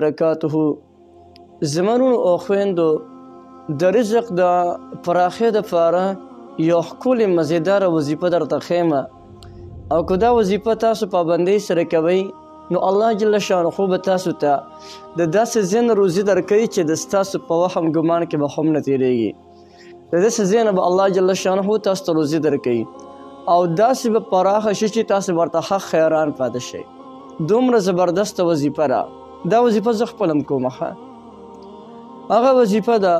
وبرکاته. زمرونو او خویندو د رزق د پراخۍ دپاره یو ښکلې مزیداره وظیفه درته ښیمه، او که دا وظیفه تاسو پابندۍ سره کوئ نو الله جل شانه به تاسو ته د داسې ځای نه روزي درکوي چې د ستاسو په وهم ګمان کې به هم نه تېرېږي. د داسې ځای نه به الله جل شانه تاسو ته روزي درکوي او داسې به پراخه شي چې تاسو ورته ښه خیران پاتې شئ. دومره زبردسته وظیفه ده. دا وظیفه زه خپله هم کومه ښه. هغه وظیفه ده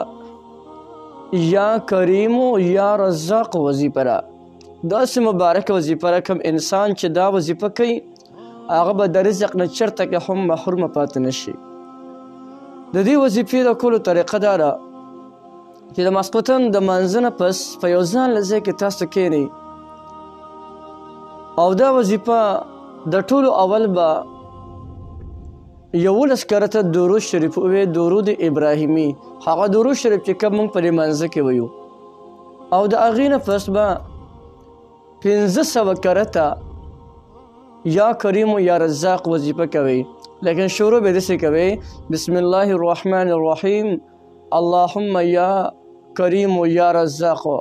یا کریمو یا رزاق وظیفه ده. داسې مبارکه وظیفه ده کوم انسان چې دا وظیفه کوي هغه به د رزق نه چرته کې هم محرومه پاتې نه شي. د دې وظیفې د کولو طریقه دا ده چې د ماسپښین د لمانځه نه پس په یو ځانله ځای کې تاسو کښېنئ او دا وظیفه د ټولو اول به 11 کرته درود شریف ووایئ، درود ابراهیمي. هغه درود شریف چې کوم موږ په لمانځه کې وایو، او د هغې نه پس به 500 کرته یا کریمو یا رزاق وظیفه کوئ. لیکن شروع به داسې کوئ: بسم الله الرحمن الرحیم، اللهم یا کریمو یا رزاقو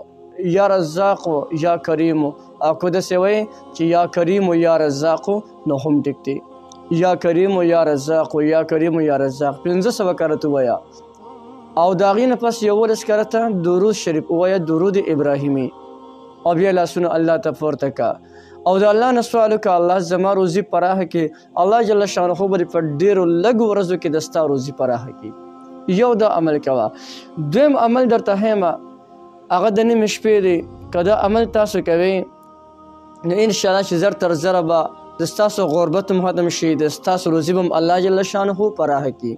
یا رزاقو یا کریمو. او که داسې وایئ چې یا کریمو یا رزاقو نو هم ټیک دی. یا کریمو یا رزاقو یا کریمو یا رزاق 500 کرته ووایه، او د هغې نه پس 11 کرته درود شریف ووایه، درود ابراهیمي. او بیا لاسونه الله ته پورته که او د الله نه سوال وکړه الله زما روزي پراخه کړي. الله جل شانه به دې په ډېرو لږو ورځو کې د ستا روزي پراخه کړي. یو دا عمل کوه. دویم عمل درته ښیمه، هغه د نیمې شپې دی. که دا عمل تاسو کوئ نو انشاءالله چې زر تر زره به د ستاسو غربت هم ختم شي، د ستاسو روزي به هم الله جل شانه پراخه کړي.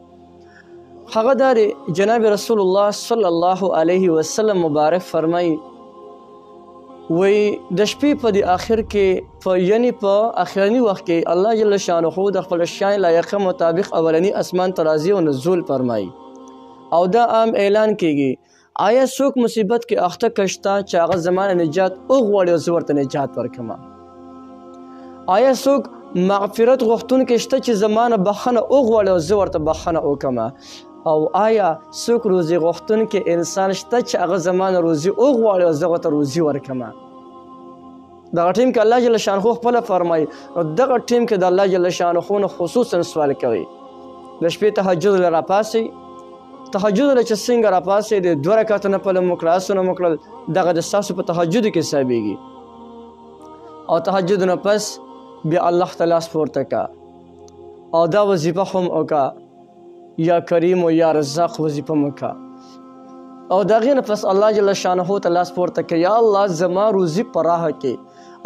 هغه دا دی جناب رسول الله صلی الله علیه وسلم مبارک فرمایي وی د شپې په د آخر کې یعنی په آخرني وخت کې الله جل شانه د خپل شان لایقه مطابق اولني اسمان ته راځي او نزول فرمایي، او دا عام اعلان کیږي آیا څوک مصیبت کې اخته کشته چې هغه زما نه نجات وغواړي او زه ورته نجات ورکړمه؟ آیا څوک مغفرت غوښتونکی شته چې زما نه بخښنه وغواړي او زه ورته بخښنه وکړمه؟ او آیا څوک روزي غوښتونکی انسان شته چې هغه زما نه روزي وغواړي او زه ورته روزي ورکړمه؟ دغه ټیم کې الله جل شانه خپله فرمایي، نو دغه ټیم کې د الله جل شانه نه خصوصا سوال کوي. د شپې تهجد له راپاڅئ. تهجد له چې څنګه راپاڅئ د 2 رکعته نفل مو کړل، آسونه مو کړل، دغه د ستاسو په تهجد کې حسابېږي. او تهجد نه پس بیا الله ته لاس پورته که او دا وظیفه هم وکړه، یا کریم و یا رزاق وظیفه مو که. او د هغې نه پس الله جل شانه ته لاس پورته که، یا الله زما روزي پراخه کړي.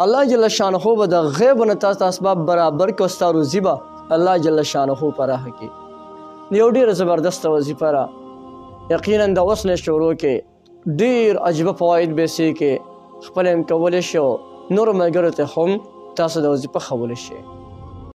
الله جل شانه به د غیب نه تاسو اسباب برابر کړي او ستا روزي به الله جل شانه پراخه کړي. یو ډېره زبردسته وظیفه ده. یقینا د اوس نه شروع کې ډېر عجیبه فواید به یې کې خپله هم کولی شي او نورو ملګرو ته هم تاسو د وظیفه ښوولی شئ.